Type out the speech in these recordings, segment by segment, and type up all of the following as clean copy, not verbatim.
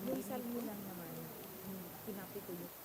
Yung dinig salmi ko. lang naman, kinopy ko yung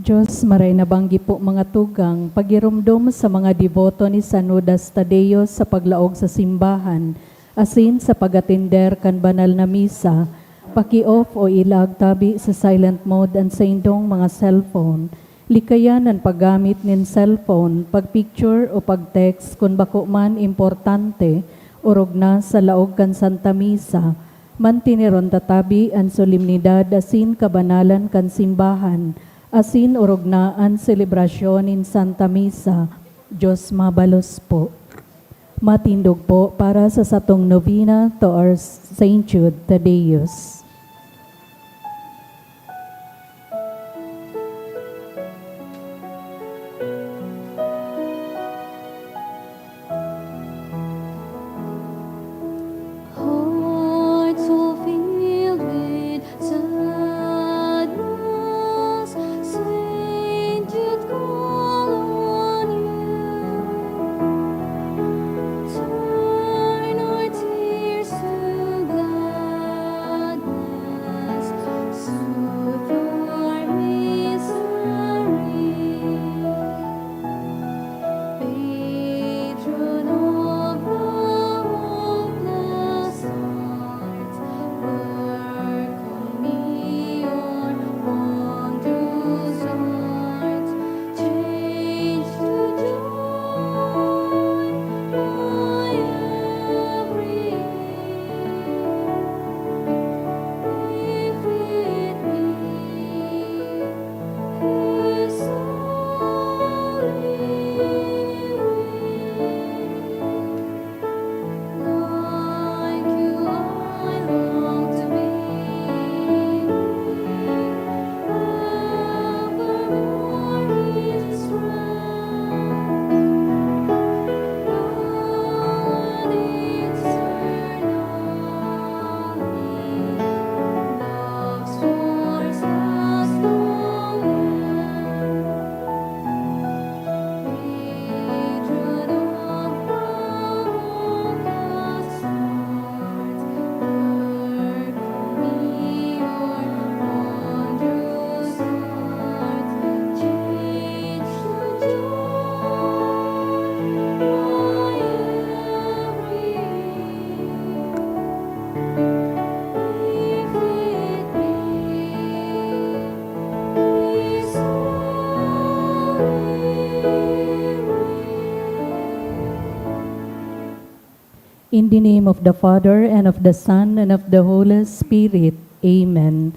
Diyos, maray nabanggi po mga tugang, pagirumdum sa mga deboto ni San Judas Tadeo sa paglaog sa simbahan, asin sa pagatinder kan banal na misa, paki-off o ilag tabi sa silent mode and sa indong mga cellphone. Likayan ang paggamit nin cellphone, pagpicture o pagtext kung bako man importante, urog na sa laog kan Santa Misa, mantiniron tatabi ang solemnidad asin kabanalan kan simbahan, asin urog na ang selebrasyon in Santa Misa. Diyos mabalos po. Matindog po para sa satong novena to our Saint Jude Tadeus. Hearts so filled with sadness, Saint Jude, call on you. Turn our tears to gladness, soothe our misery. Patron of the hopeless heart, work on me your wondrous art. Change to joy my every if it be His holy like you I long to be, evermore His strength, and eternally love's force has no end. Patron of the hopeless heart, work on me your wondrous art. Change to joy my every if it be His In the name of the Father, and of the Son, and of the Holy Spirit. Amen.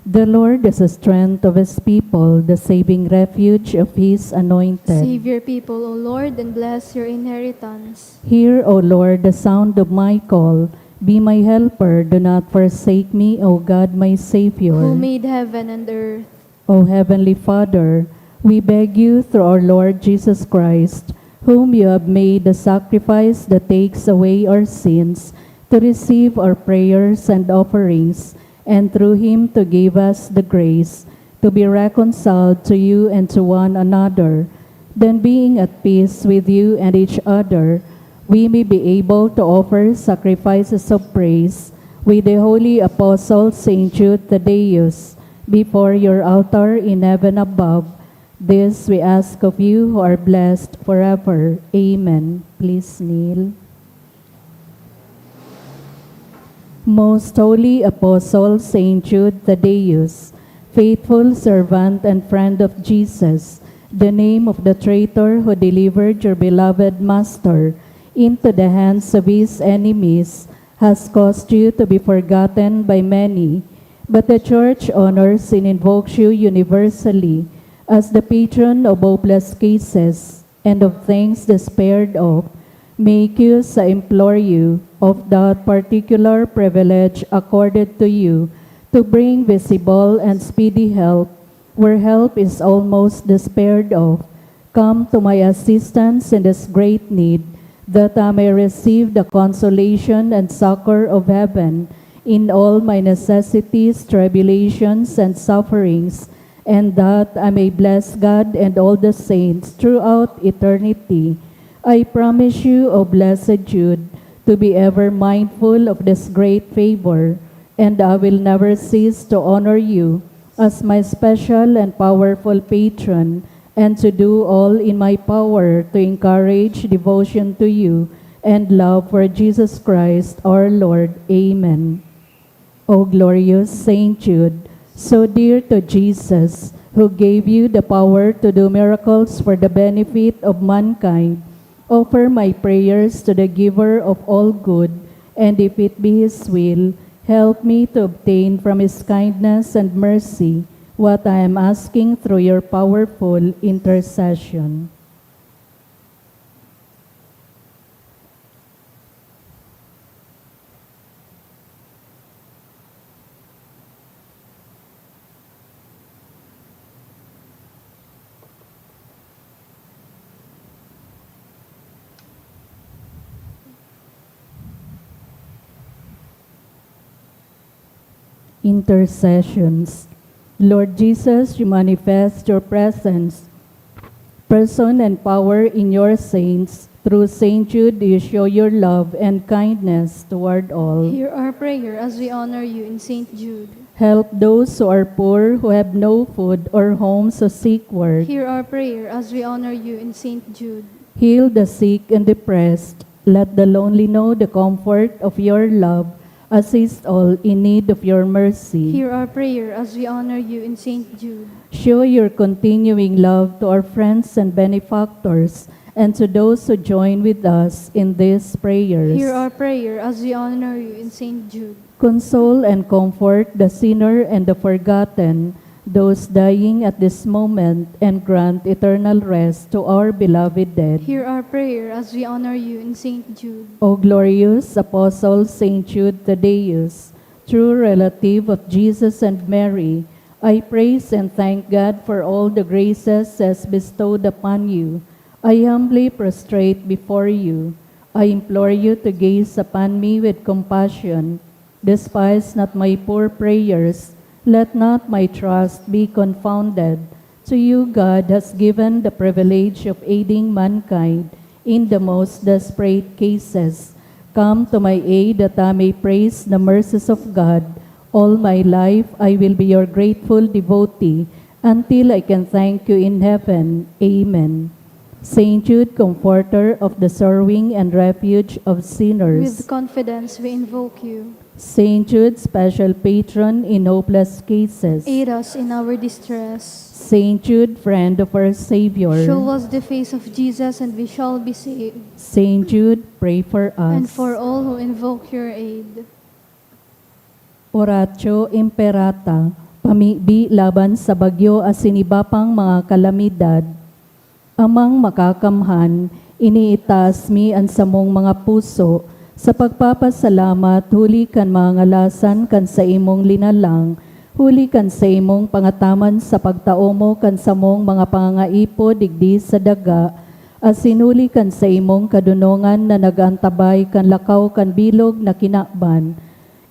The Lord is the strength of His people, the saving refuge of His anointed. Save your people, O Lord, and bless your inheritance. Hear, O Lord, the sound of my call. Be my helper, do not forsake me, O God, my Savior. Who made heaven and earth? O Heavenly Father, we beg you through our Lord Jesus Christ, whom you have made the sacrifice that takes away our sins, to receive our prayers and offerings, and through Him to give us the grace to be reconciled to you and to one another. Then, being at peace with you and each other, we may be able to offer sacrifices of praise with the holy apostle Saint Jude Tadeus before your altar in heaven above. This we ask of you who are blessed forever. Amen. Please kneel. Most holy apostle Saint Jude Tadeus, faithful servant and friend of Jesus, the name of the traitor who delivered your beloved Master into the hands of his enemies has caused you to be forgotten by many, but the Church honors and invokes you universally as the patron of hopeless cases and of things despaired of. Make use, I implore you, of that particular privilege accorded to you to bring visible and speedy help where help is almost despaired of. Come to my assistance in this great need, that I may receive the consolation and succor of heaven in all my necessities, tribulations, and sufferings, and that I may bless God and all the saints throughout eternity. I promise you, O blessed Jude, to be ever mindful of this great favor, and I will never cease to honor you as my special and powerful patron, and to do all in my power to encourage devotion to you and love for Jesus Christ our Lord. Amen. O glorious Saint Jude, so dear to Jesus, who gave you the power to do miracles for the benefit of mankind, offer my prayers to the giver of all good, and if it be his will, help me to obtain from his kindness and mercy what I am asking through your powerful intercession. Intercessions. Lord Jesus, you manifest your presence, person and power in your saints. Through Saint Jude, you show your love and kindness toward all. Hear our prayer as we honor you in Saint Jude. Help those who are poor, who have no food or homes to seek work. Hear our prayer as we honor you in Saint Jude. Heal the sick and depressed. Let the lonely know the comfort of your love. Assist all in need of your mercy. Hear our prayer as we honor you in Saint Jude. Show your continuing love to our friends and benefactors, and to those who join with us in these prayers. Hear our prayer as we honor you in Saint Jude. Console and comfort the sinner and the forgotten, those dying at this moment, and grant eternal rest to our beloved dead. Hear our prayer as we honor you in Saint Jude. O glorious Apostle Saint Jude Thaddeus, true relative of Jesus and Mary, I praise and thank God for all the graces as bestowed upon you. I humbly prostrate before you. I implore you to gaze upon me with compassion. Despise not my poor prayers. Let not my trust be confounded. To you God has given the privilege of aiding mankind in the most desperate cases. Come to my aid that I may praise the mercies of God. All my life I will be your grateful devotee until I can thank you in heaven. Amen. Saint Jude, comforter of the sorrowing and refuge of sinners. With confidence we invoke you. Saint Jude, special patron in hopeless cases. Aid us in our distress. Saint Jude, friend of our Savior. Show us the face of Jesus and we shall be saved. Saint Jude, pray for us. And for all who invoke your aid. Oratio Imperata, pamibi laban sa bagyo at sinibapang mga kalamidad. Amang makakamhan, iniitaas mi ang samong mga puso, sa pagpapasalamat, huli kan mga ngalasan kan sa imong linalang, huli kan sa imong pangataman sa pagtao mo kan sa mong mga pangangaipo digdi sa daga, as sinuli kan sa imong kadunongan na nagantabay kan lakaw kan bilog na kinakban.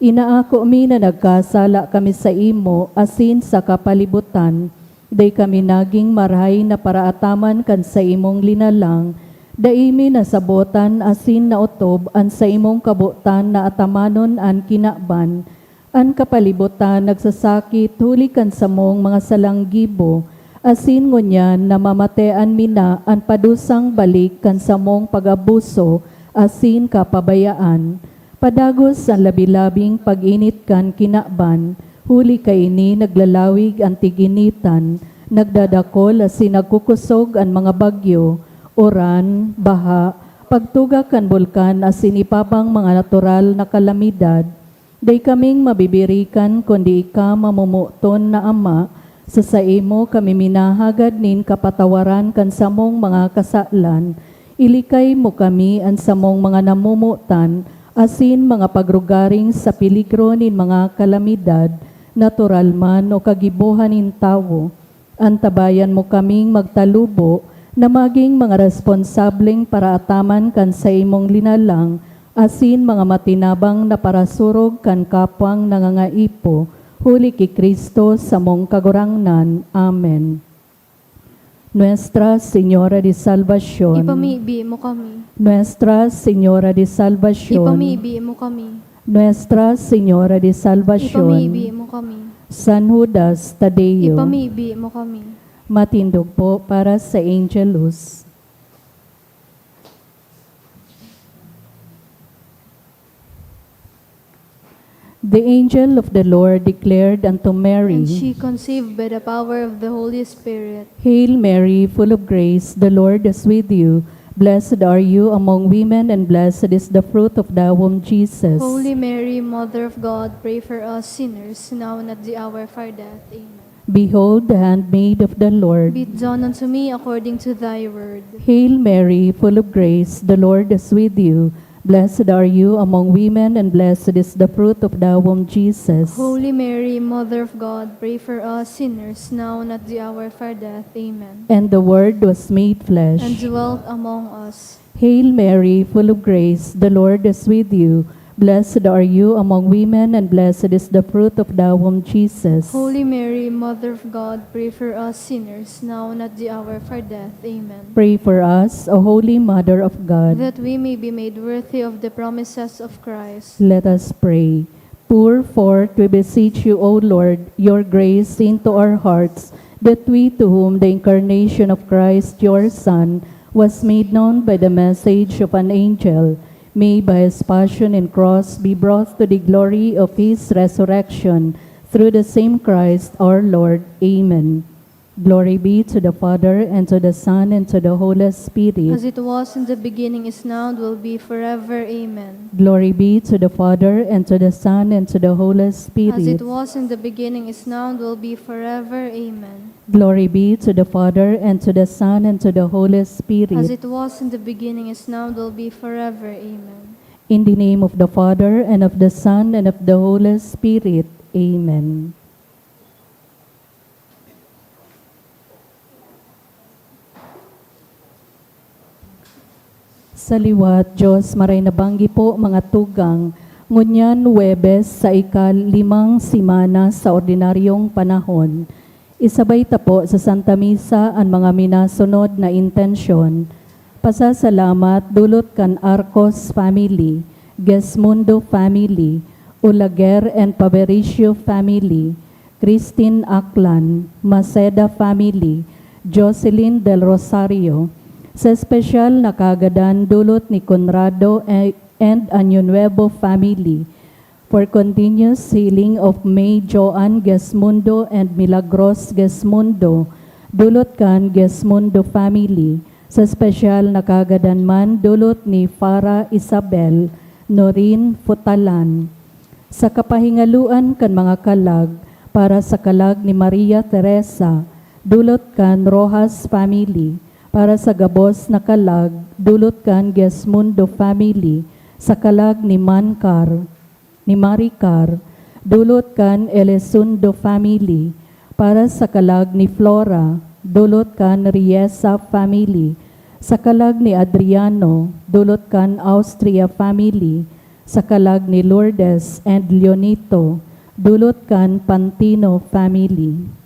Inaako mi na nagkasala kami sa imo, asin sa kapalibutan, day kami naging marahay na paraataman kan sa imong linalang, daimi na sabotan asin na utob an sa imong kabutan na atamanon an kinakban, an kapalibutan nagsasakit huli kan sa mong mga salanggibo, asin ngunyan na mamatean mina an padusang balik kan sa mong pag-abuso, asin kapabayaan. Padagos ang labilabing pag-init kan kinakban, huli kaini naglalawig ang tiginitan, nagdadakol asin nagkukusog ang mga bagyo, uran, baha, pagtugak kan bulkan asin ipabang mga natural na kalamidad. Day kaming mabibirikan kundi ika mamumuton na Ama, sa saimo kami minahagad nin kapatawaran kan samong mga kasalan, ilikay mo kami ang samong mga namumutan, asin mga pagrugaring sa peligro nin mga kalamidad, natural man o kagibuhan nin tawo. Antabayan mo kaming magtalubo, na maging mga responsableng paraataman kan sa imong linalang, asin mga matinabang na parasurog kan kapwang nangangaipo, huli ki Kristo sa mong kagurangnan. Amen. Nuestra Señora de Salvación. Ipamibi mo kami. Nuestra Señora de Salvación. Ipamibi mo kami. Nuestra Señora de Salvación. Ipamibi mo kami. San Judas Tadeo, ipamibi mo kami. matindog po para sa Angelus. The angel of the Lord declared unto Mary, And she conceived by the power of the Holy Spirit. Hail Mary, full of grace, the Lord is with you. Blessed are you among women, and blessed is the fruit of thy womb, Jesus. Holy Mary, Mother of God, pray for us sinners, now and at the hour of our death. Amen. Behold the handmaid of the Lord. Be it done unto me according to thy word. Hail Mary, full of grace, the Lord is with you. Blessed are you among women, and blessed is the fruit of thy womb, Jesus. Holy Mary, Mother of God, pray for us sinners, now and at the hour of our death. Amen. And the Word was made flesh. And dwelt among us. Hail Mary, full of grace, the Lord is with you. Blessed are you among women, and blessed is the fruit of thy womb, Jesus. Holy Mary, Mother of God, pray for us sinners, now and at the hour of our death. Amen. Pray for us, O Holy Mother of God. That we may be made worthy of the promises of Christ. Let us pray. Pour forth, we beseech you, O Lord, your grace into our hearts, that we, to whom the incarnation of Christ, your Son, was made known by the message of an angel, may by his passion and cross be brought to the glory of his resurrection, through the same Christ our Lord. Amen. Glory be to the Father, and to the Son, and to the Holy Spirit. As it was in the beginning, is now, and will be forever. Amen. Glory be to the Father, and to the Son, and to the Holy Spirit. As it was in the beginning, is now, and will be forever. Amen. Glory be to the Father, and to the Son, and to the Holy Spirit. As it was in the beginning, is now, and will be forever. Amen. In the name of the Father, and of the Son, and of the Holy Spirit. Amen. Sa liwat, Diyos, maray nabanggi po mga tugang, ngunyan Huwebes sa ika-5 simana sa ordinaryong panahon. Isabay ta po sa Santa Misa ang mga minasunod na intensyon. Pasasalamat dulot kan Arcos family, Gesmundo family, Ulaguer and Pavericio family, Christine Aklan, Maceda family, Jocelyn del Rosario, sa espesyal na kagadan dulot ni Conrado and Año family, for continuous healing of May Joan Gesmundo and Milagros Gesmundo, dulot kan Gesmundo family, sa espesyal na kagadan man dulot ni Farah Isabel, Norin Futalan, sa kapahingaluan kan mga kalag, para sa kalag ni Maria Teresa, dulot kan Rojas family, para sa gabos na kalag, dulot kan Gesmundo family, sa kalag ni Maricar, dulot kan Elesundo family, para sa kalag ni Flora, dulot kan Riesa family, sa kalag ni Adriano, dulot kan Austria family, sa kalag ni Lourdes and Leonito, dulot kan Pantino family.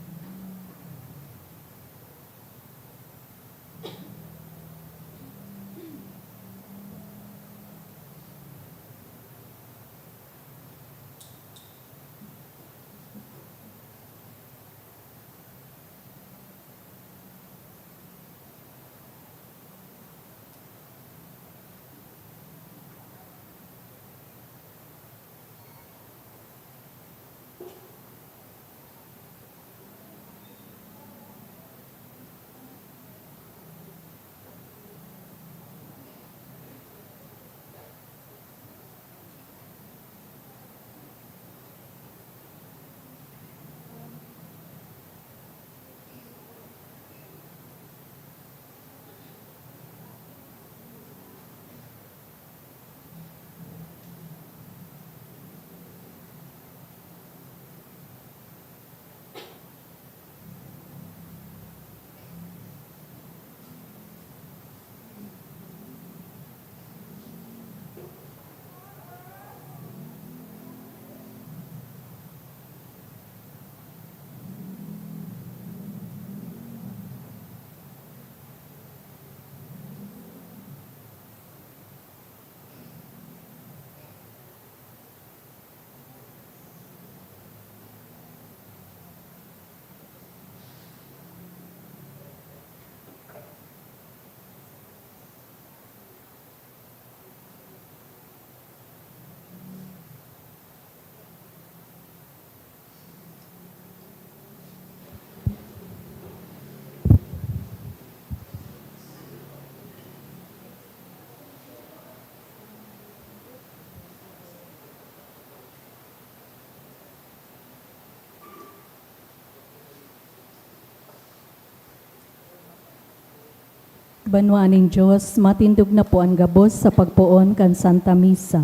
Banwaaning Diyos, matindog na po ang gabos sa pagpuon kan Santa Misa.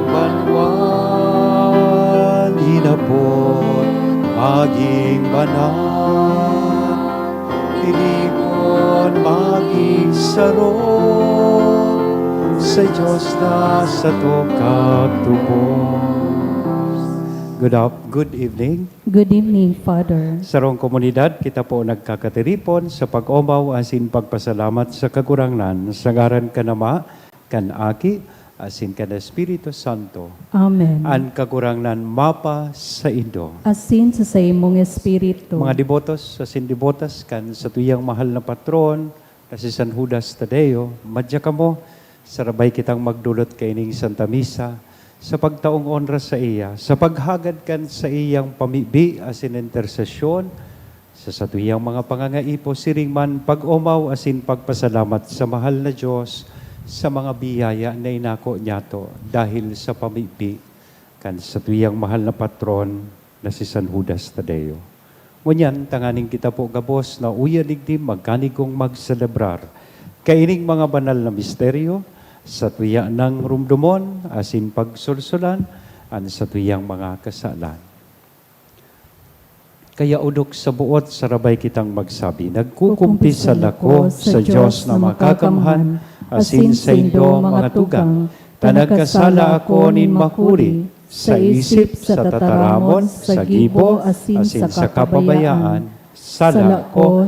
Banwan, hinapon, maging banal, tinipon, maging sarong, sa Diyos na sa tukag tubos. Good evening. Good evening, Father. Sarong komunidad, kita po nagkakatiripon sa pag-omaw asin pagpasalamat sa kagurangan sa ngaran kanama, kan Aki, asin kan Espiritu Santo. Amen. An kagurangan mapa sa Indo. Asin sa imong Espiritu. Mga devotos, asin devotas kan sa tuyang mahal na patron, na si San Judas Tadeo, madya ka mo, sarabay kitang magdulot kay ning Santa Misa, sa pagtaong onra sa iya, sa paghagad kan sa iyang pamibi asin intersesyon, sa satuyang mga pangangaipo siring man pag-umaw asin pagpasalamat sa mahal na Diyos sa mga biyaya na inako niyato dahil sa pamibi kan sa tuyang mahal na patron na si San Judas Tadeo. Ngunyan, tanganing kita po gabos na uyaligdim magkanigong magselebrar kaining mga banal na misteryo sa tuya ng rumdumon, asin pagsulsulan, an sa tuyang mga kasalan. Kaya udok sa buot, sarabay kitang magsabi, nagkukumpisal ako sa Diyos na makakamhan, asin sa Indo mga tugang, tanagkasala ako nin makuri, sa isip, sa tataramon, sa gibo, asin sa kapabayaan, sala ko,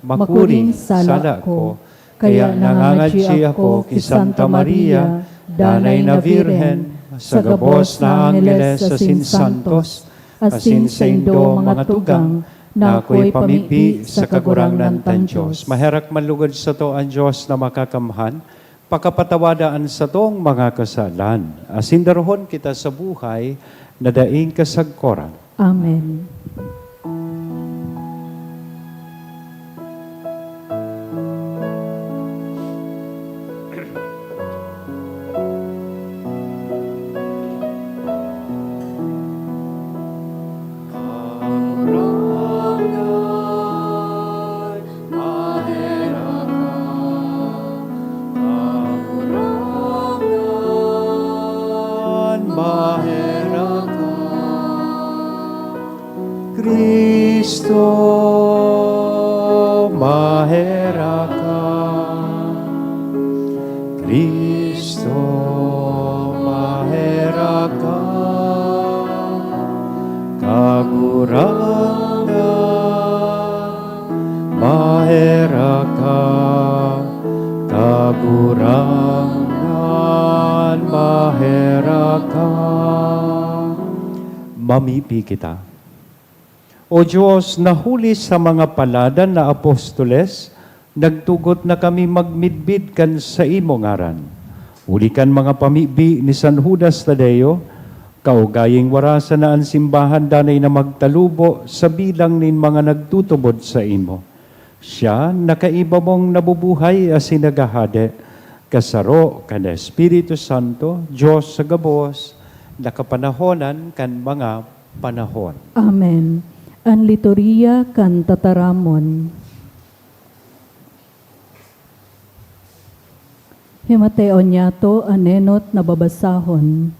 makuring sala ko, kaya nangangadji ako ki Santa Maria, danay na Virhen, sa gabos na Angeles asin Santos, asin sa Indo mga tugang, na ako'y pamipi sa kagurangan tan Diyos. Maherak manlugod sa to ang Diyos na makakamhan, pakapatawadaan sa tong mga kasalan. Asin darohon kita sa buhay, na daing kasagkoran. Amen. Kristo, mahera ka. Kristo, mahera ka. Kagurangan, mahera ka. Kagurangan, mahera ka. Mamipi kita. O Diyos, nahuli sa mga palada na apostoles, nagtugot na kami magmidbid kan sa imo ngaran. Uli kan mga pamibi ni San Judas Tadeo, kaugaying warasa na ang simbahan danay na magtalubo sa bilang nin mga nagtutubod sa imo. Siya, nakaiba mong nabubuhay as sinagahade, kasaro kan Espiritu Santo, Diyos sa gabos, nakapanahonan kan mga panahon. Amen. An liturgia kan tataramon. Himateo niyato anenot na babasahon.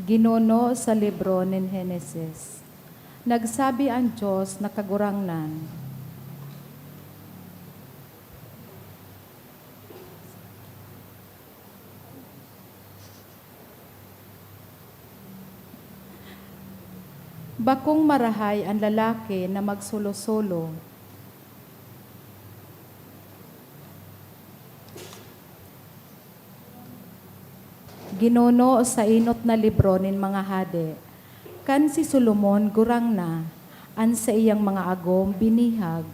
Ginuno sa libro ng Henesis. Nagsabi ang Diyos na kagurangnan, bakong marahay ang lalaki na magsulo-solo. Ginuno sa inot na libro nin mga hade, kan si Solomon gurang na, an sa iyang mga agom binihag,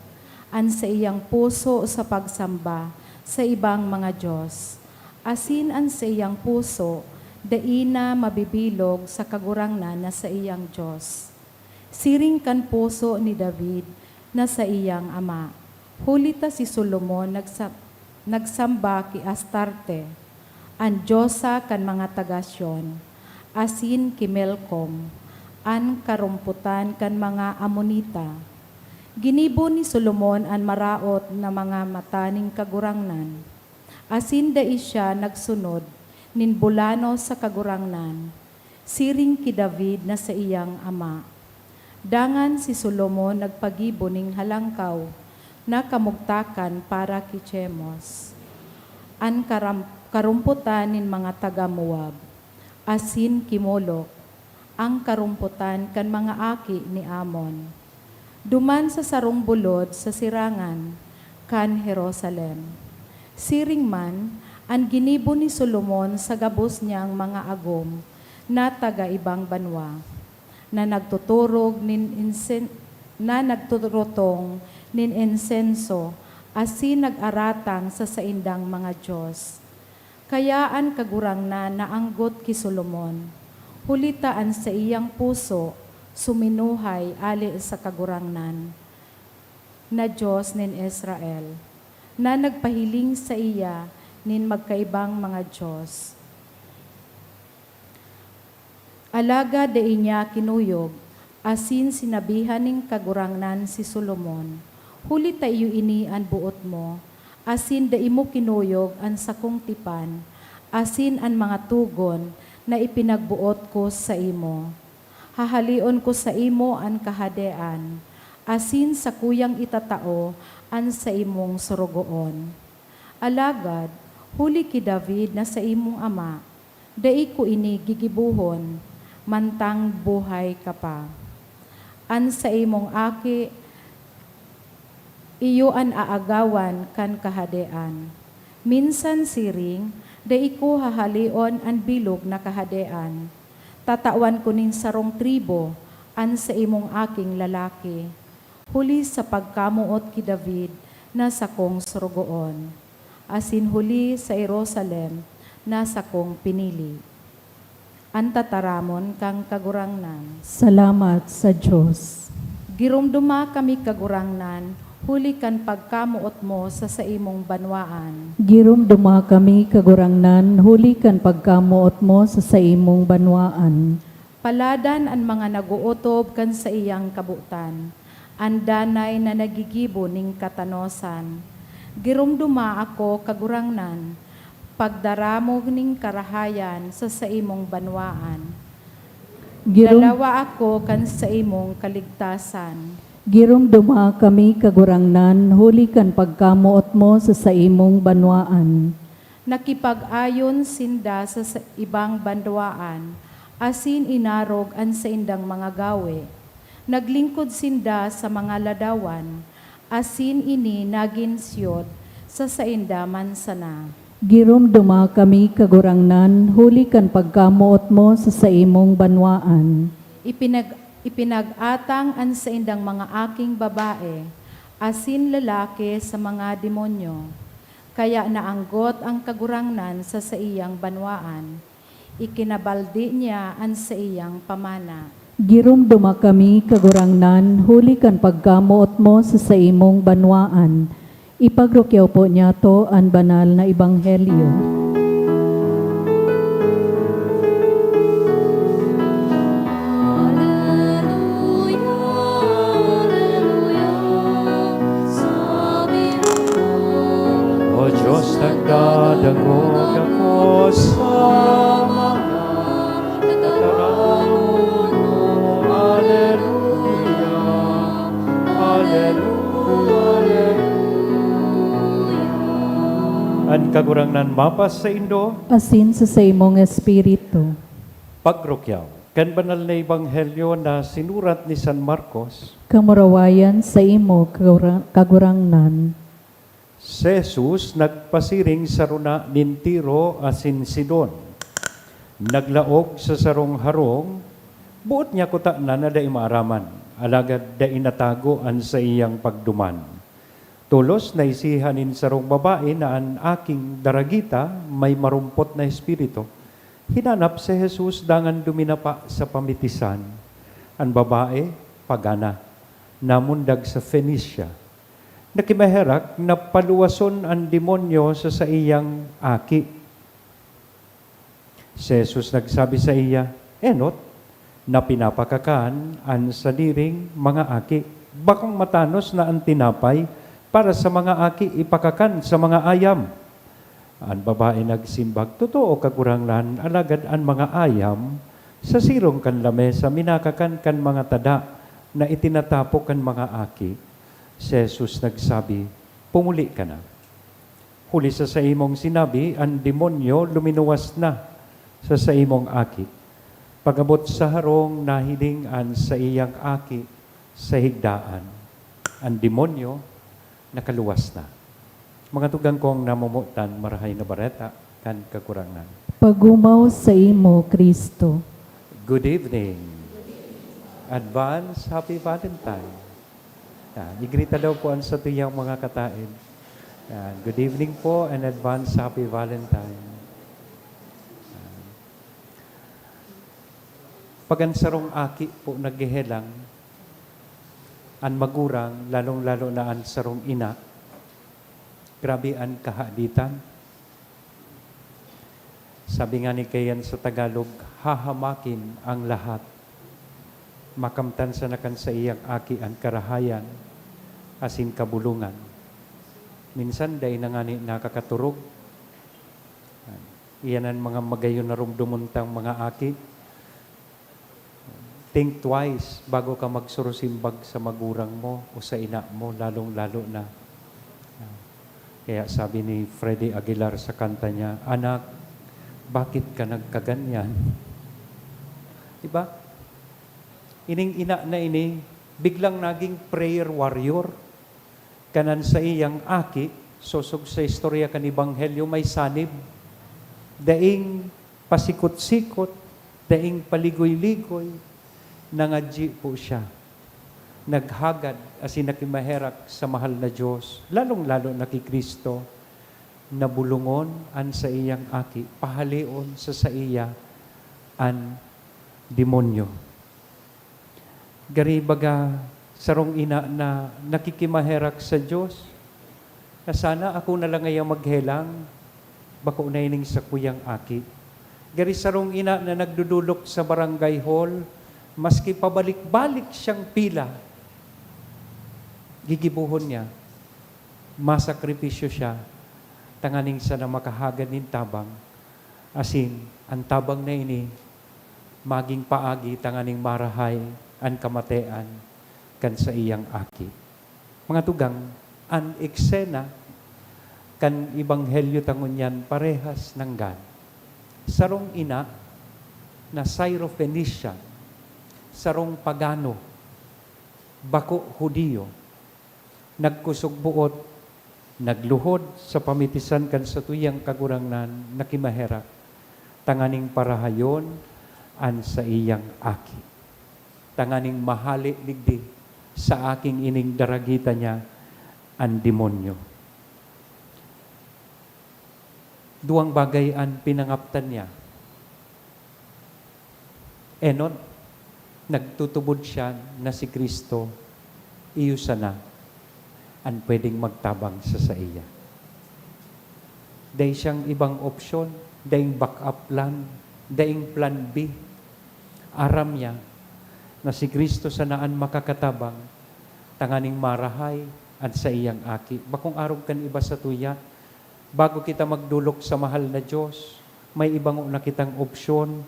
an sa iyang puso sa pagsamba sa ibang mga Diyos, asin an sa iyang puso daina mabibilog sa kagurangnan na sa iyang Diyos. Siring kan puso ni David na sa iyang ama. Hulita si Solomon nagsamba ki Astarte, an Diyosa kan mga tagasyon, asin ki Melkom, an karumputan kan mga Amonita. Ginibo ni Solomon an maraot na mga mataning kagurangnan. Asin dai siya nagsunod nin bulano sa kagurangnan, siring ki David na sa iyang ama. Dangan si Solomon nagpagibo ning halangkaw na kamugtakan para ki Chemos. An karumputan nin mga taga Moab, asin ki Molok, ang karumputan kan mga aki ni Amon. Duman sa sarong bulod sa sirangan kan Jerusalem. Siring man, ang ginibo ni Solomon sa gabos niyang mga agom na taga-ibang banwa, na nagtuturotong nin insenso, asin nag-aratang sa saindang mga Diyos. Kayaan kagurangnan na anggot ki Solomon, hulitaan sa iyang puso, suminuhay ali sa kagurangnan, na Diyos nin Israel, na nagpahiling sa iya nin magkaibang mga Diyos. Alaga de inya kinuyog, asin sinabihan ning kagurangnan si Solomon, huli tayo ini an buot mo, asin da imo kinuyog an sakong tipan, asin an mga tugon na ipinagbuot ko sa imo. Hahalion ko sa imo an kahadean, asin sa kuyang itatao an sa imong surugoon. Alagad, huli ki David na sa imong ama, dai ko ini gigibuhon, mantang buhay ka pa. An sa imong aki, iyo an aagawan kan kahadean. Minsan siring, dai ko hahalion an bilog na kahadean. Tatawan ko ning sarong tribo, an sa imong aking lalaki. Huli sa pagkamuot ki David na sa kong surugoon. Asin huli sa Jerusalem na sa kong pinili. Antataramon kang kagurangnan. Salamat sa Diyos. Girumduma kami kagurangnan, huli kan pagkamuot mo sa imong banwaan. Girumduma kami kagurangnan, huli kan pagkamuot mo sa imong banwaan. Paladan ang mga naguotob kan sa iyang kabutan, ang danay na nagigibo ning katanosan. Girumduma ako kagurangnan, pagdaramog ning karahayan sa imong banwaan. Dalawa ako kan sa imong kaligtasan. Girumduma kami kagurangnan, huli kan pagkamuot mo sa imong banwaan. Nakipag-ayon sinda sa ibang banwaan, asin inarog an sa indang mga gawe. Naglingkod sinda sa mga ladawan, asin ini naginsyot sa sainda mansana. Girumduma kami kagurangnan, huli kan pagkamuot mo sa imong banwaan. Ipinag-atang an sa indang mga aking babae, asin lalaki sa mga demonyo. Kaya naanggot ang kagurangnan sa iyang banwaan. Ikinabaldi niya an sa iyang pamana. Girumduma kami kagurangnan, huli kan pagkamuot mo sa imong banwaan. Ipagrukyaw po niya to ang banal na ebanghelyo. O Diyos, nagdadangog ako sa mga kataramon mo. Alleluia, Alleluia. An kagurangnan mapas sa Indo, Asin sa imong espiritu. pagrukyaw. Kan banal na ebanghelyo na sinurat ni San Marcos, Kamurawayan sa imo kagurangnan. si Jesus nagpasiring sa runa nin Tiro asin Sidon. Naglaog sa sarong harong, buot niya kuta na dai maaraman, alagad dai natago an sa iyang pagduman. Tulos na isihanin sarong babae na ang aking daragita may marumpot na espiritu. Hinanap si Jesus dangan duminapa sa pamitisan. Ang babae, pagana, namundag sa Phoenicia. Nakimaherak na paluwason ang demonyo sa iyang aki. Si Jesus nagsabi sa iya, Enot, na pinapakakan ang saliring mga aki. Bakong matanos na ang tinapay para sa mga aki ipakakan sa mga ayam. Ang babae nagsimbag, totoo kaguranglan, alagad ang mga ayam, sa sirong kan lamesa, minakakan kan mga tada, na itinatapo kan mga aki. Si Jesus nagsabi, pumuli ka na. Huli sa imong sinabi, ang demonyo luminuwas na sa imong aki. Pagabot sa harong, nahiling an sa iyang aki sa higdaan. Ang demonyo, nakaluwas na. Mga tugang kong namumutan, marahay na bareta, kan kakurangan. Pagumaw sa imo, Kristo. Good evening. Advance, Happy Valentine. Igrita daw po ang sa tuyang mga katain. Good evening po and advance Happy Valentine. Pag ang sarong aki po naghihelang, ang magurang, lalong-lalo na ang sarong ina, grabe ang kahaditan. Sabi nga ni Kayan sa Tagalog, hahamakin ang lahat. Makamtan sa nakan sa iyang aki ang karahayan, asin kabulungan. Minsan, dahil na nga ni nakakaturog. Iyan ang mga magayon na rumdumuntang mga aki. Think twice bago ka magsurusimbag sa magurang mo o sa ina mo, lalong-lalo na. Kaya sabi ni Freddy Aguilar sa kanta niya, Anak, bakit ka nagkaganyan? Diba? Ining ina na ini, biglang naging prayer warrior. Kanan sa iyang aki, susog sa istorya kan Ebanghelyo, may sanib. Daing pasikot-sikot, daing paligoy-ligoy, nangadji po siya. Naghagad, asin nakimaherak sa mahal na Diyos, lalong-lalo na kay Kristo, nabulungon an sa iyang aki, pahalion sa iya an demonyo. Gari baga sarong ina na nakikimaherak sa Diyos, na sana ako na lang ngayong maghelang, bako na ining sa kuyang aki. Gari sarong ina na nagdudulok sa barangay hall, maski pabalik-balik siyang pila, gigibuhon niya, masakripisyo siya, tanganing sa na makahagad nin tabang, asin, ang tabang na ini, maging paagi, tanganing marahay, ang kamatean, kan sa iyang aki. Mga tugang, ang eksena, kan Ebanghelyo tangon yan, parehas nanggan. Sarong ina, na Syrophoenician, sarong pagano, bako Hudiyo, nagkusog buot, nagluhod sa pamitisan kan sa tuyang kagurangnan, nakimaherak, tanganing parahayon, an sa iyang aki. Tanganing mahali ligdi sa aking ining daragita niya ang demonyo. Duang bagay ang pinangaptan niya. Enon, nagtutubod siya na si Kristo, iyusa na ang pwedeng magtabang sa iya. Dahil siyang ibang opsyon, dahil backup plan, dahil plan B. Aram niya na si Kristo sanaan makakatabang, tanganing marahay at sa iyang aki. Bakong araw kan iba sa tuya, bago kita magdulok sa mahal na Diyos, may ibang na kitang opsyon.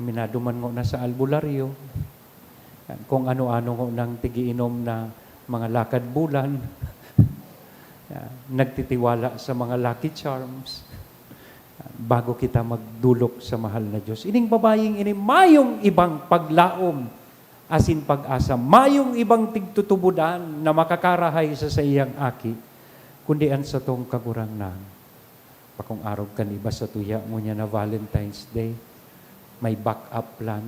Minaduman ngo na sa albularyo, kung ano-ano ngo nang tigiinom na mga lakad bulan, nagtitiwala sa mga lucky charms, bago kita magdulok sa mahal na Diyos. Ining babaying ini, mayong ibang paglaom, asin pag-asa, mayong ibang tigtutubudan na makakarahay sa iyang aki, kundi an sa tong kagurangnan. Pakong araw kan iba sa tuya mo niya na Valentine's Day, may backup plan,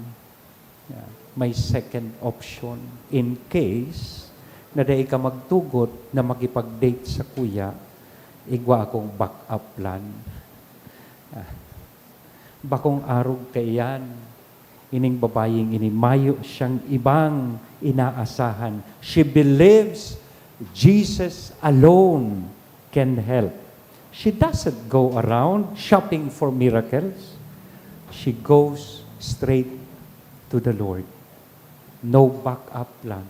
may second option, in case na dahil ka magtugot na makipag-date sa kuya, igwa akong backup plan. bakong arog kaiyan, ining babaying ini, mayo siyang ibang inaasahan. She believes Jesus alone can help. She doesn't go around shopping for miracles. She goes straight to the Lord. No backup plan.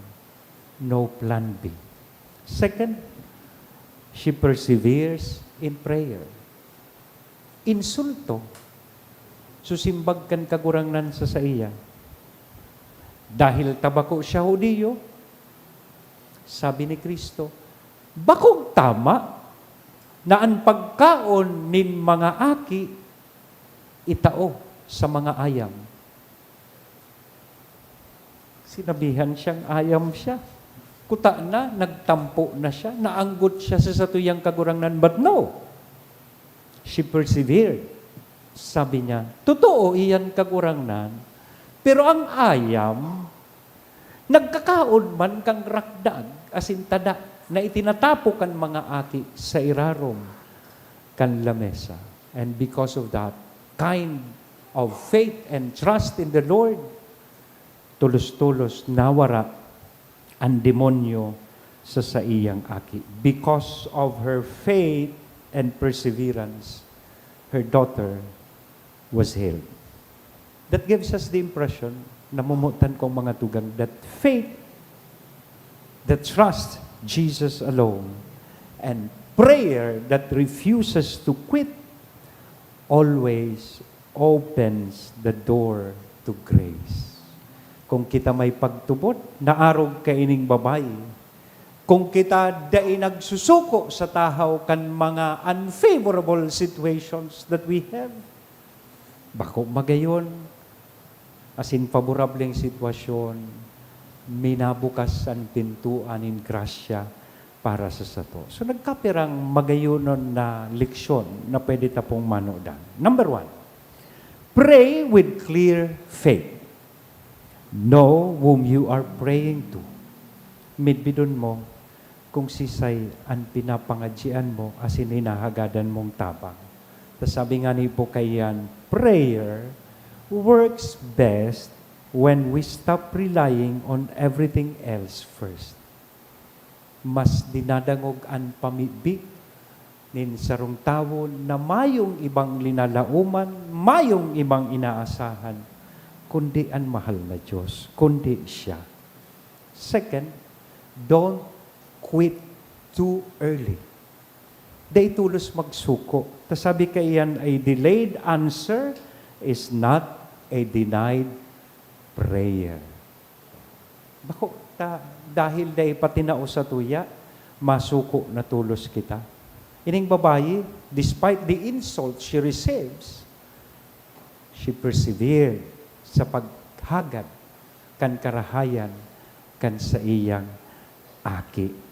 No plan B. Second, she perseveres in prayer. Insulto. Susimbag kan kagurangnan sa iya. Dahil tabako siya Hudiyo, sabi ni Kristo, bakong tama na ang pagkaon nin mga aki itao sa mga ayam. Sinabihan siyang ayam siya. Kuta na, nagtampo na siya, naanggot siya sa satuyang kagurangnan. But no, she persevered. Sabi niya, totoo iyan kagurangnan, pero ang ayam, nagkakaon man kang rakdag, asin tada, na itinatapo kan mga aki sa irarom kan lamesa. And because of that kind of faith and trust in the Lord, tulos-tulos nawara ang demonyo sa iyang aki. Because of her faith and perseverance, her daughter was healed. That gives us the impression, namumutan kong mga tugang, that faith, that trust Jesus alone, and prayer that refuses to quit always opens the door to grace. Kung kita may pagtubot, naarog kaining babae. Kung kita dai nagsusuko sa tahaw kan mga unfavorable situations that we have, bako magayon, asin faborableng sitwasyon, minabukas ang pintuan in grasya para sa sato. So nagkapirang magayonon na leksyon na pwede tapong manodan. Number 1, pray with clear faith. Know whom you are praying to. Midbidon mo kung sisay ang pinapangadjian mo asin hinahagadan mong tabang. Sabi nga ni po kayan, prayer works best when we stop relying on everything else first. Mas dinadangog ang pamibig nin sarong tawo na mayong ibang linalauman, mayong ibang inaasahan, kundi ang mahal na Diyos, kundi siya. Second, don't quit too early. Day tulos magsuko. Sabi kayan, a delayed answer is not a denied prayer. Bako, dahil day patinao sa tuya, masuko na tulos kita. Ining babae, despite the insult she receives, she persevered sa paghagad kan karahayan kan sa iyang aki.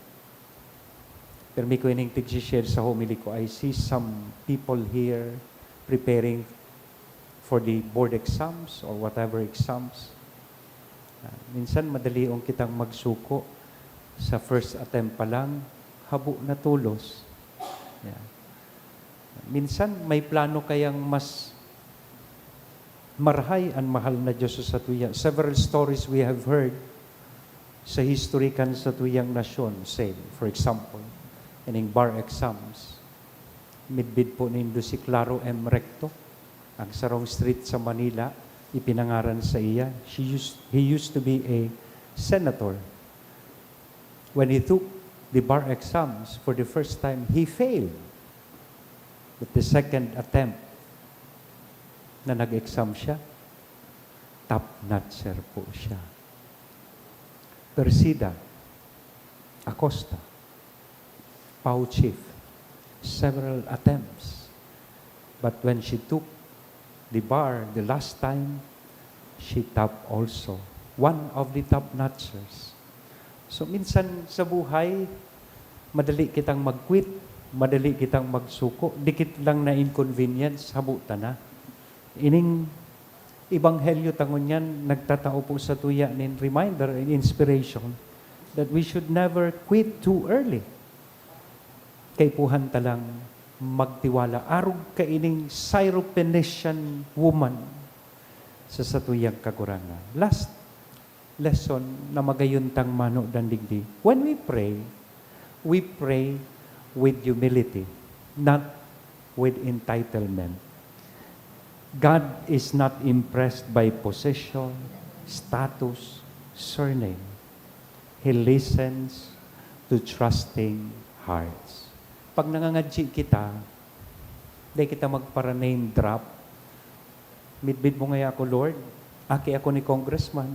Pero may ko ining tig-share sa homily ko, I see some people here preparing for the board exams or whatever exams. Minsan madaliong kitang magsuko sa first attempt pa lang, habo na tulos. Yeah. Minsan may plano kayang mas marhay ang mahal na Diyos sa tuya. Several stories we have heard sa history kan sa tuyang nasyon. Say, for example, ining bar exams, midbid po nindo si Claro M. Recto, ang sarong street sa Manila, ipinangaran sa iya. He used to be a senator. When he took the bar exams for the first time, he failed. But the second attempt na nag-exam siya, top-notcher po siya. Persida Acosta, Pau Chief, several attempts. But when she took the bar the last time, she topped also. One of the top-notchers. So minsan sa buhay, madali kitang mag-quit, madali kitang magsuko, dikit lang na inconvenience, habuta na. Ining Ebanghelyo tangon yan, nagtatao po sa tuya nin reminder and inspiration that we should never quit too early. Kay puhan talang magtiwala. Arog ka ining Syrophoenician woman sa satuyang kagurangan. Last lesson na magayuntang mano dandigdi. When we pray with humility, not with entitlement. God is not impressed by possession, status, surname. He listens to trusting hearts. Pag nangangadji kita, di kita magpara-name drop. Midbid mo ngaya ako, Lord. Aki ako ni congressman.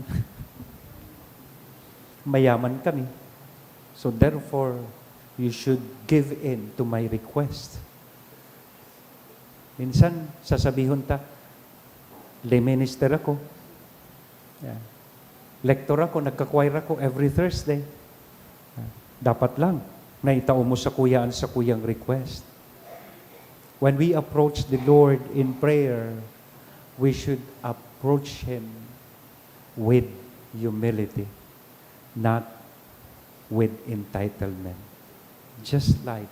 Mayaman kami. So therefore, you should give in to my request. Minsan, sasabihon ta, lay minister ako. Yeah. Lector ako, nagka-choir ako every Thursday. Dapat lang, naitao mo sa kuyang request. When we approach the Lord in prayer, we should approach Him with humility, not with entitlement. Just like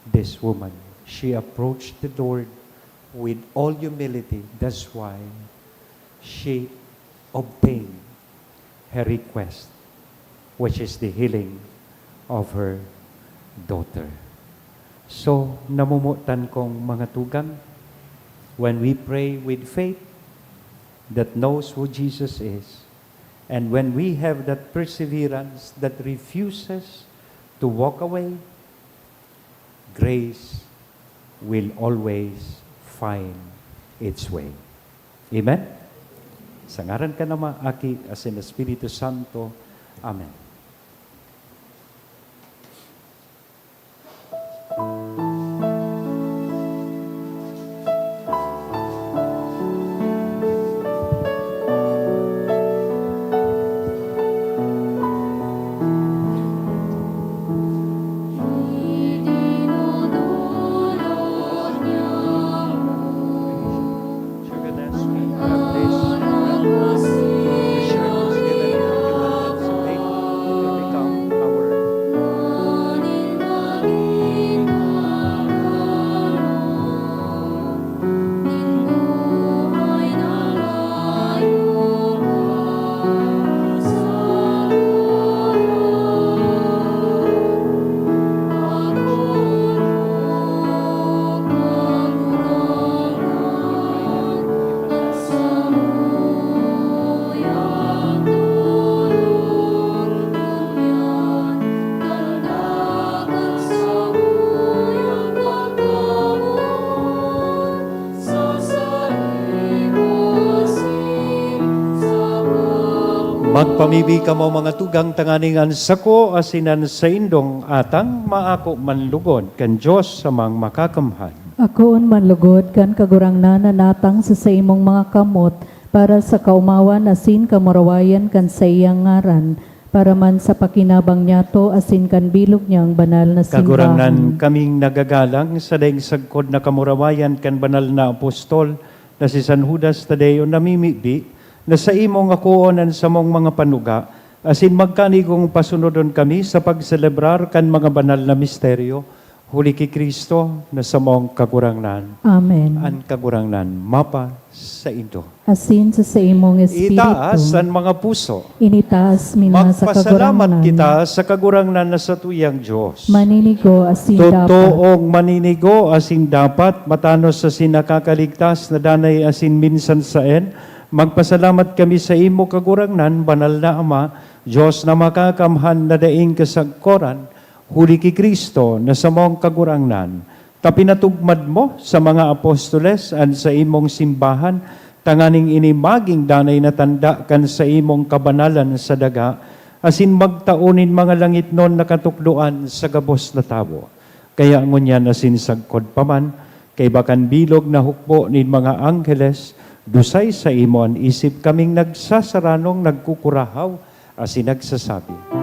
this woman, she approached the Lord with all humility. That's why she obtained her request, which is the healing of her daughter. So, namumutan kong mga tugang, when we pray with faith that knows who Jesus is, and when we have that perseverance that refuses to walk away, grace will always find its way. Amen? Sa ngaran ka naman, Aki, as in the Espiritu Santo. Amen. Magpamibi ka mo mga tugang tanganingan sako asinan sa indong atang maako manlugod kan Diyos sa mang makakamhan. Akoon manlugod kan kagurang nananatang sa imong mga kamot para sa kaumawan asin kamurawayan kan sa iyang ngaran para man sa pakinabang niyato asin kan bilog niyang banal na simbahan. Kagurangnan kaming nagagalang sa daing sagkod na kamurawayan kan banal na apostol na si San Judas Tadeo namimibi na sa imong akuonan sa mong mga panuga, asin magkanigong pasunodon kami sa pagselebrar kan mga banal na misteryo, huli ki Kristo na sa mong kagurangnan. Amen. An kagurangnan, mapa sa indo. Asin sa imong espiritu. Itaas ang mga puso. Initaas mina sa Magpasalamat kagurangnan. kita sa kagurangnan na sa tuyang Diyos. Maninigo asin dapat. Totoong maninigo asin dapat, matanos sa sinakakaligtas na danay asin minsan saen, magpasalamat kami sa imo kagurangnan, banal na Ama, Diyos na makakamhan na daing kasagkoran, huli ki Kristo na sa mong kagurangnan. Tapinatugmad mo sa mga apostoles at sa imong simbahan, tanganing inimaging danay na tanda kan sa imong kabanalan sa daga, asin magtaunin mga langit non nakatukduan sa gabos na tabo. Kaya ngunyan asin sagkod paman, kay bakan bilog na hukbo ni mga angheles, dusay sa imon, isip kaming nagsasaranong nagkukurahaw, asin nagsasabi.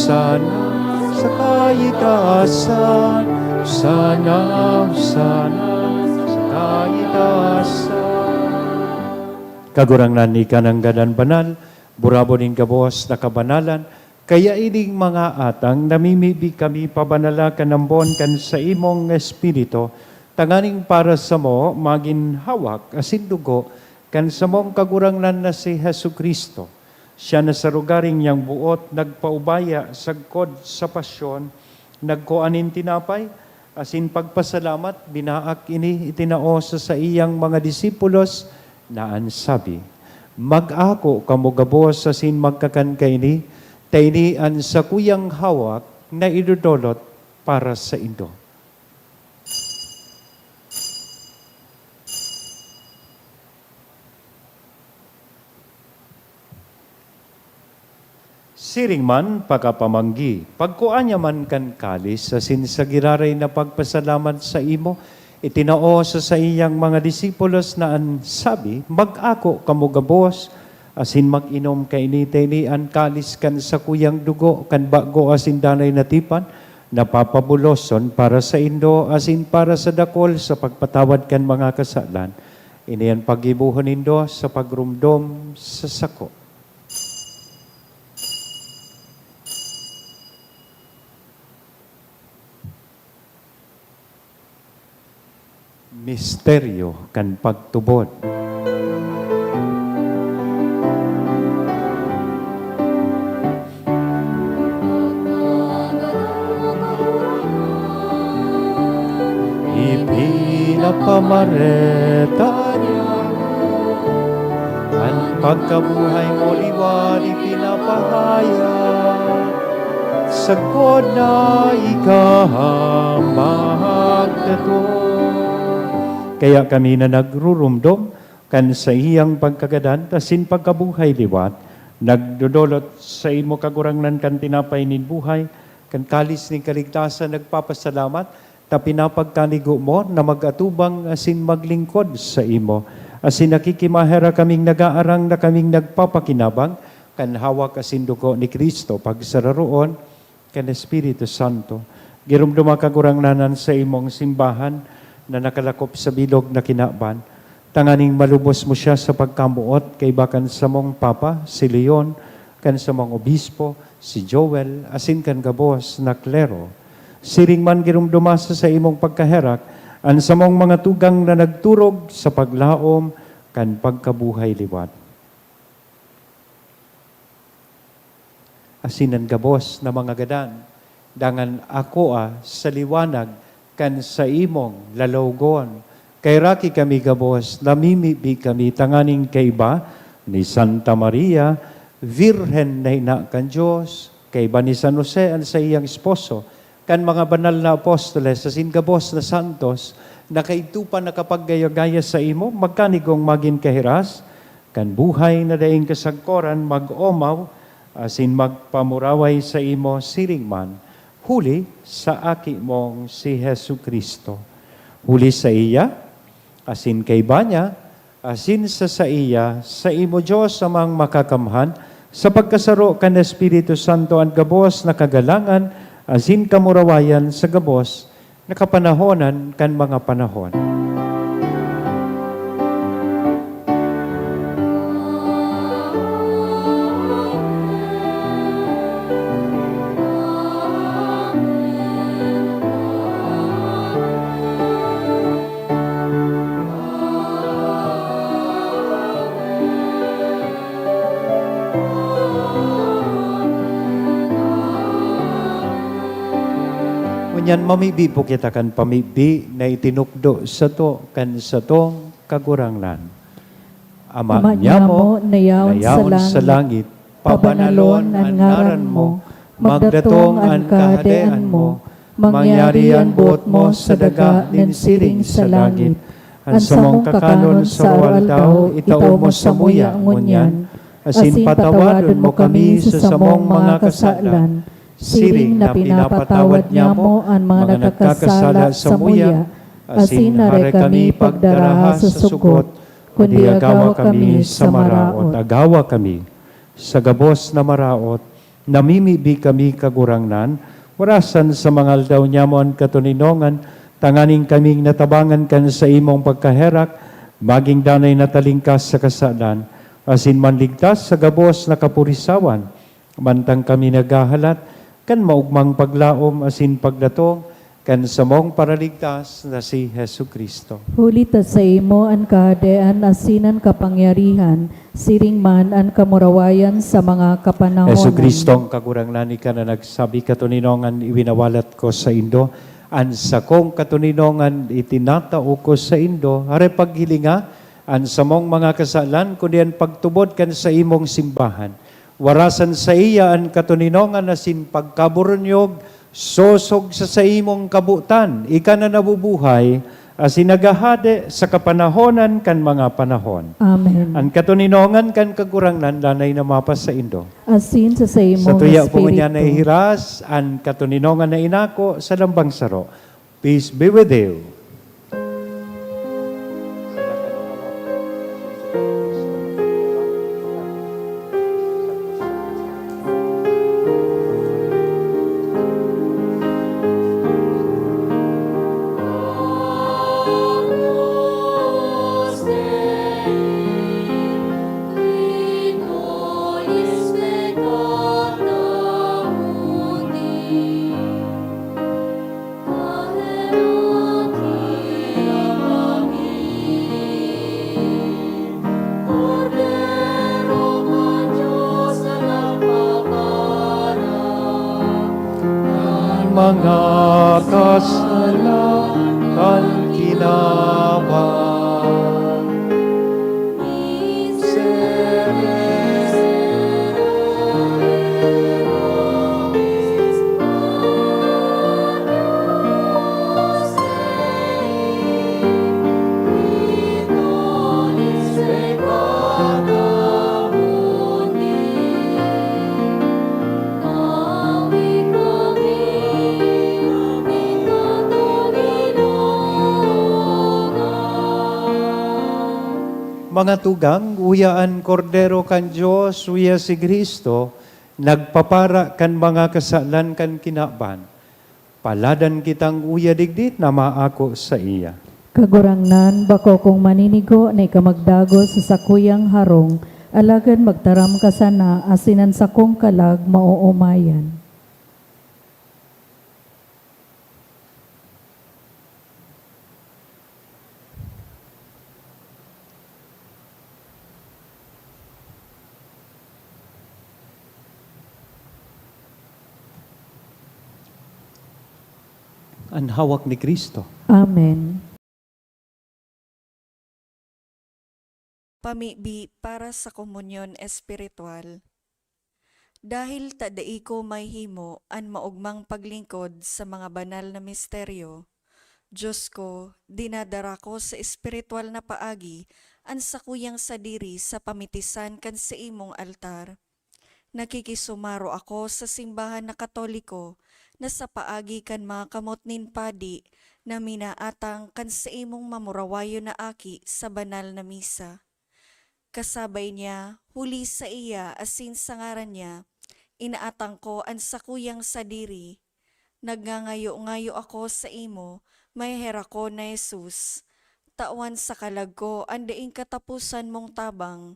Hosana sa kaitaasan, Hosana, Hosana sa kaitaasan. Kagurangnan ni kanang gadan banal, burabonin kabos na kabanalan, kaya ining mga atang namimibi kami pabanala kanambon kan sa imong espiritu, tanganing para sa mo magin hawak asin dugo kan sa mong kagurangnan na si Hesu Kristo. Siya na sa rugaring niyang buot, nagpaubaya sagkod sa pasyon, nagkuanin tinapay, asin pagpasalamat, binaak ini itinao sa iyang mga disipulos, na ansabi, mag-ako kamugabos asin magkakan kaini, tainian sa kuyang hawak na idudolot para sa indo. Siring man pagkapamanggi, pagkuanya man kan kalis, asin sa giraray na pagpasalamat sa imo, itinao sa iyang mga disipulos na ansabi, mag-ako kamugabos, asin mag-inom kainitay ni an kalis kan sa kuyang dugo, kan bago asin danay natipan, napapabuloson para sa indo, asin para sa dakol sa pagpatawad kan mga kasalan. Iniyan pag-ibuhon indo sa pagrumdom sa sako. Misteryo kan pagtubod. Ipinapamareta niya ang pagkabuhay mo liwan ipinapahaya sagkod na ikahamahag na to. Kaya kami na nagrurumdom kan sa iyang pagkagadan, tasin pagkabuhay liwat, nagdodolot sa imo kagurangnan kan tinapay nin buhay, kan kalis ni kaligtasan nagpapasalamat, ta pinapagkanigo mo na magatubang asin maglingkod sa imo. Asin nakikimahera kaming nagaarang na kaming nagpapakinabang, kan hawak asin dugo ni Kristo pagsararoon, kan Espiritu Santo. Girumduma kagurangnanan sa imong simbahan, na nakalakop sa bilog na kinaban, tanganing malubos mo siya sa pagkamuot kay bakan sa mong Papa, si Leon, kan sa mong Obispo, si Joel, asin kan gabos na klero. Siring man girumdumasa sa imong pagkaherak, an sa mong mga tugang na nagturog sa paglaom, kan pagkabuhay liwat. Asinan gabos na mga gadan, dangan ako sa liwanag, kan sa imong lalawgon. Kay raki kami gabos, namimibi kami tanganing kaiba ni Santa Maria, Virhen na ina kan Diyos, kaiba ni San Jose ang sa iyang esposo, kan mga banal na apostoles, sa singabos na santos, na kaitupan na kapaggaya-gaya sa imo, magkanigong maging kahiras, kan buhay na daing kasagkoran, mag-omaw, asin magpamuraway sa imo siringman, huli sa aki mong si Hesu Kristo. Huli sa iya, asin kay banya, asin sa iya, sa imo Diyos amang makakamhan, sa pagkasaro kan Espiritu Santo ang gabos na kagalangan, asin kamurawayan sa gabos, na kapanahonan kan mga panahon. Yan mamibi po kita kan pamibi na itinukdo sa to kan sa tong kagurangnan. Ama niya mo, nayaon sa langit, pabanalon ang ngaran mo, magdatong ang kahadean mo, mangyari ang buot mo sa daga nin siring sa langit. Ang samong kakanon sa aldaw, itaw mo sa muya ngunyan, asin patawadon mo kami sa samong mga kasalan, siring na pinapatawad niya mo ang mga nagkakasala sa muya, asin hare kami pagdaraha sa sugot, kundi agawa kami sa maraot. Agawa kami sa gabos na maraot, namimibi kami kagurangnan, warasan sa mga aldaw nyamon katuninongan, tanganing kaming natabangan kan sa imong pagkaherak, maging danay natalingkas sa kasalan, asin manligtas sa gabos na kapurisawan, mantang kami nagahalat, kan maugmang paglaom asin pagdatong, kan sa mong paraligtas na si Hesu Kristo. Huli ta sa imo an kahadean asinan kapangyarihan, siring man an kamurawayan sa mga kapanahonan. Hesu Kristong kagurangnan ka na nagsabi katuninongan iwinawalat ko sa Indo, an sa kong katuninongan itinatao ko sa Indo, hare paghilinga, an sa mong mga kasalan, kundi an pagtubod kan sa imong simbahan. Warasan sa iya an katuninongan asin pagkaburunyog, sosog sa imong kabutan, ika na nabubuhay, asin nagahade sa kapanahonan kan mga panahon. Amen. Ang katuninongan kan kagurangnan, lanay na mapas sa Indo. Asin sa imong Sa tuya po niya na espiritu. ihiras, ang katuninongan na inako sa lambang saro. Peace be with you. Mga kasalanan kinaban, mga tugang, uyaan kordero kan Diyos, uya si Kristo, nagpapara kan mga kasalan kan kinaban. Paladan kitang uya digdit na maako sa iya. Kagurangnan, bako kong maninigo na ikamagdago sa sakuyang harong, alagan magtaram ka sana, asinan sa kong kalag mauumayan. Ang hawak ni Kristo. Amen. Pamibi para sa komunyon espiritual. Dahil tadai ko may himo an maugmang paglingkod sa mga banal na misteryo, Diyos ko, dinadara ko sa espiritual na paagi an sakuyang sadiri sa pamitisan kan sa imong altar. Nakikisumaro ako sa simbahan na Katoliko na sa paagi kan mga kamot nin padi na minaatang kan sa imong mamurawayo na aki sa banal na misa. Kasabay niya, huli sa iya asin sa ngaran niya, inaatang ko ang sakuyang sadiri. Nagngangayo-ngayo ako sa imo, may hera ko na Jesus. Tawan sa kalag ko, andaing katapusan mong tabang.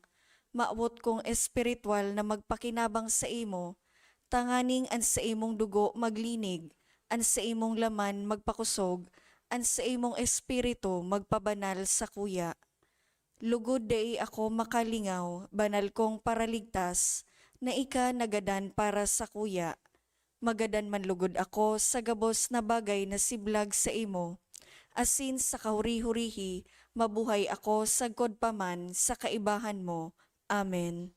Maawot kong espiritual na magpakinabang sa imo, tanganing an sa imong dugo maglinig, an sa imong laman magpakusog, an sa imong espiritu magpabanal sa kuya. Lugod dai ako makalingaw, banal kong paraligtas, na ika nagadan para sa kuya. Magadan man lugod ako sa gabos na bagay na siblag sa imo. Asin sa kahuri-hurihi, mabuhay ako sagkod paman sa kaibahan mo. Amen.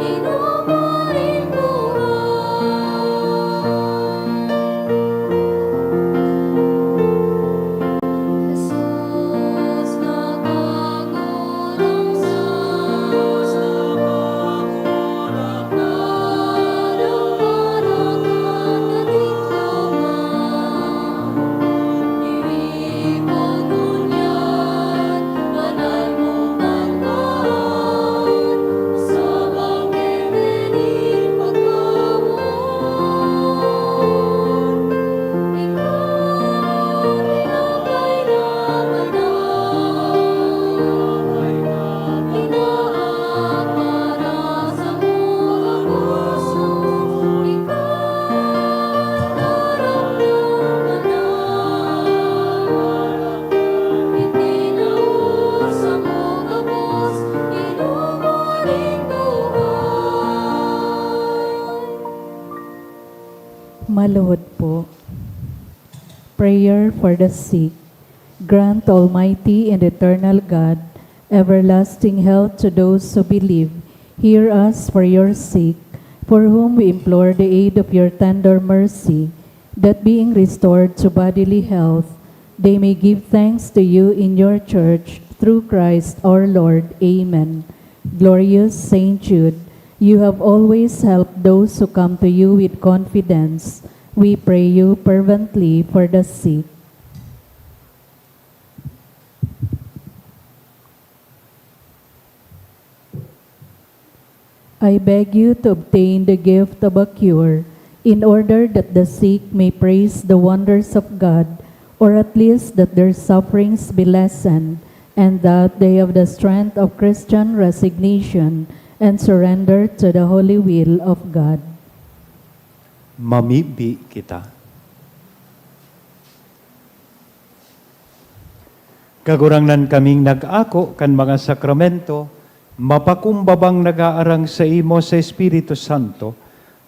inumaring buhay. Jesus, nagagurang sa parang-parakan na diklaman. Iibag ngunyan, banal mong banggaan, sa bangkitin pagkawon. Ikaw pinakailanganan, hinaat para sa mga puso. Ikaw naramdaman, itinaos sa mga bus, inumaring buhay. Maluhod po. Prayer for the sick. Grant, Almighty and eternal God, everlasting health to those who believe. Hear us for your sake, for whom we implore the aid of your tender mercy, that being restored to bodily health, they may give thanks to you in your church, through Christ our Lord. Amen. Glorious Saint Jude, you have always helped those who come to you with confidence. We pray you fervently for the sick. I beg you to obtain the gift of a cure, in order that the sick may praise the wonders of God, or at least that their sufferings be lessened, and that they have the strength of Christian resignation and surrender to the holy will of God. Mamibi kita. Kagurangnan kaming nag-ako kan mga sakramento, mapakumbabang nag-aarang sa imo sa Espiritu Santo,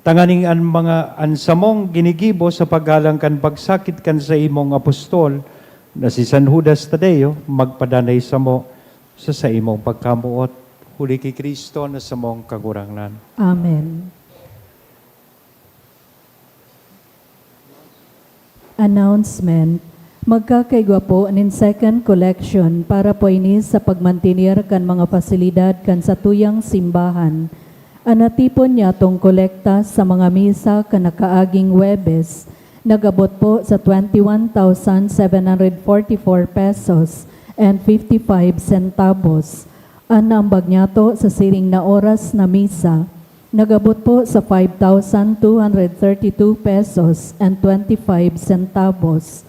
tanganing an mga ansamong ginigibo sa paggalang kan pagsakit kan sa imong apostol, na si San Judas Tadeo, magpadanay sa mo sa imong pagkamuot, huli kay Kristo na sa mong kagurangnan. Amen. Announcement. Magkakaigwa po nin second collection para po ini sa pagmantinir kan mga pasilidad kan sa tuyang simbahan. Anatipon niya tong kolekta sa mga misa kan nakaaging Webes. Nagabot po sa 21,744 pesos and 55 centavos. Anambag niya to sa siring na oras na misa. Nagabot po sa 5,232 pesos and 25 centavos.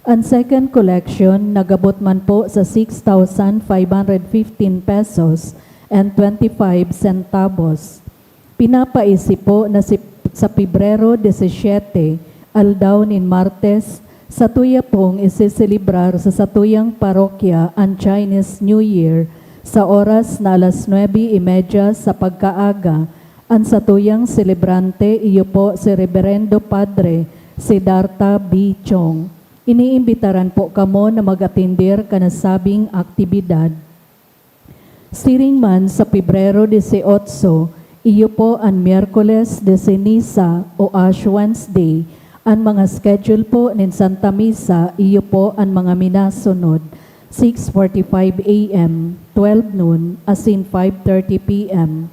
Ang second collection, nagabot man po sa 6,515 pesos and 25 centavos. Pinapaisip po na sa Pebrero 17, aldaw nin Martes, sa tuya pong isiselebrar sa satuyang parokya ang Chinese New Year sa oras na alas 9:30 sa pagkaaga. Ang satuyang celebrante iyo po si Reverendo Padre Siddhartha B. Chong. Iniimbitaran po kamo na mag-atindir ka na sabing aktibidad. Siring man sa Pebrero 18, iyo po ang Miyerkules de Ceniza o Ash Wednesday. Ang mga schedule po nin Santa Misa, iyo po ang mga minasunod. 6:45 a.m., 12 noon, as in 5:30 p.m.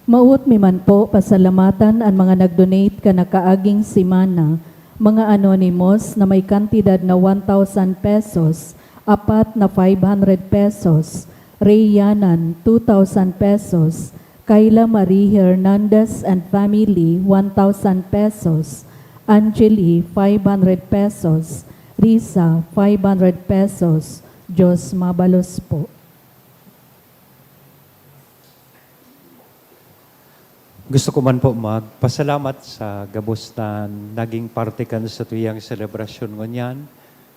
Maut mi man po pasalamatan ang mga nag-donate ka na kaaging simana, mga anonymous na may kantidad na 1,000 pesos, apat na 500 pesos, Ray Yanan 2,000 pesos, Kayla Marie Hernandez and family 1,000 pesos, Angeli 500 pesos, Risa 500 pesos. Diyos mabalos po. Gusto ko man po magpasalamat sa gabos na naging parte kan sa tuyang selebrasyon ngunyan.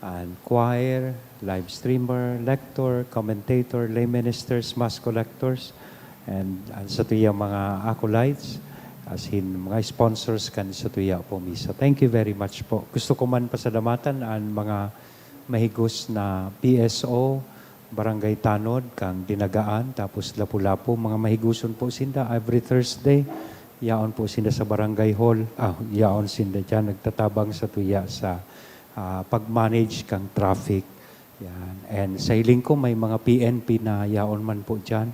And choir, live streamer, lector, commentator, lay ministers, mass collectors, and sa tuyang mga acolytes, as in mga sponsors kan sa tuya po misa. Thank you very much po. Gusto ko man pasalamatan ang mga mahigos na PSO, Barangay Tanod, kang Dinagaan, tapos Lapu-Lapu, mga mahiguson po sinda every Thursday. Yaon po sinda sa Barangay Hall. Yaon sinda dyan, nagtatabang sa tuya sa pag-manage kang traffic. Yan. And sa hiling ko, may mga PNP na yaon man po dyan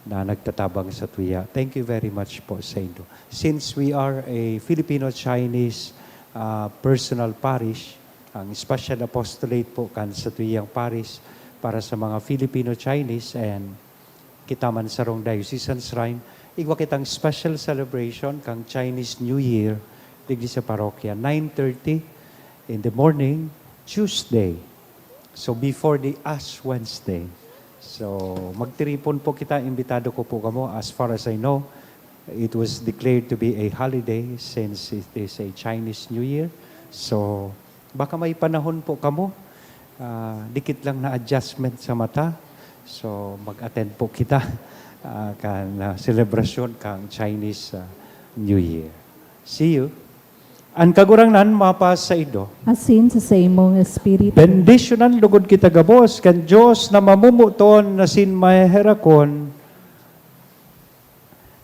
na nagtatabang sa tuya. Thank you very much po sa inyo. Since we are a Filipino-Chinese personal parish, ang special apostolate po kan sa tuyang parish para sa mga Filipino-Chinese and kita man sa rong diocesan shrine, igwa kitang special celebration kang Chinese New Year digdi sa parokya, 9:30 in the morning, Tuesday. So before the Ash Wednesday. So magtiripon po kita, imbitado ko po kamo. As far as I know, it was declared to be a holiday since it is a Chinese New Year. So baka may panahon po kamo, dikit lang na adjustment sa mata. So mag-attend po kita kan celebration kang Chinese New Year. See you. Ang kagurangnan mapas sa ido. Asin sa imong espiritu. Bendisyonan lugod kita gabos kan Dios na mamumuton na sinmaherakon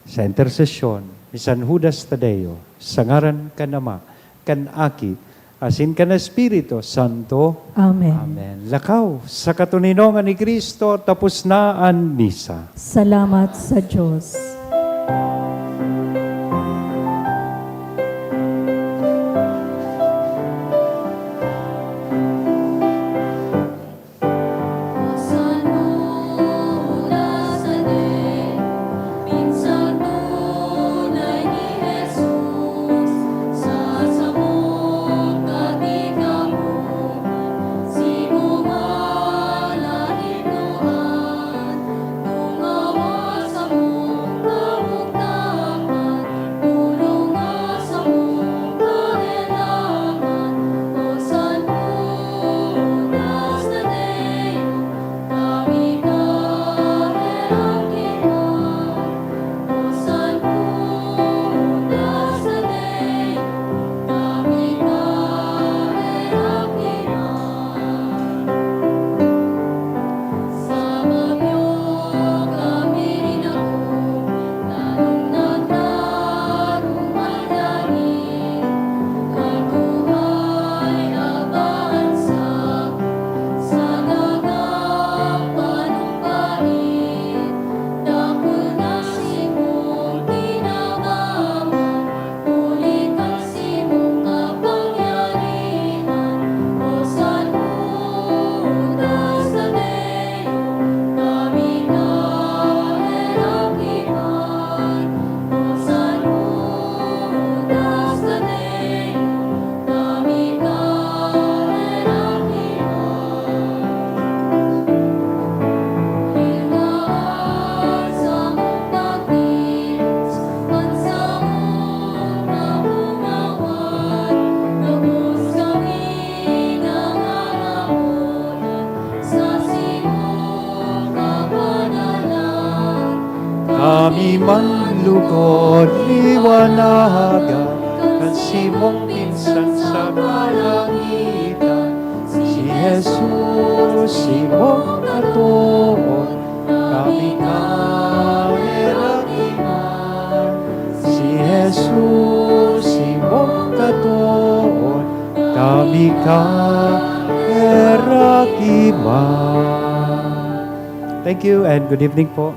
sa intersesyon ni San Judas Tadeo sa ngaran kanama kan Aki asin kan Espiritu Santo. Amen. Amen. Lakaw sa katuninongan ni Kristo tapos na ang misa. Salamat sa Diyos. Kami man lugod liwanagan kan simong minsan sa kalangitan. Si Jesus, simong katuon, kami kaerakiman. Si Jesus, simong katuon, kami kaerakiman. Thank you and good evening po.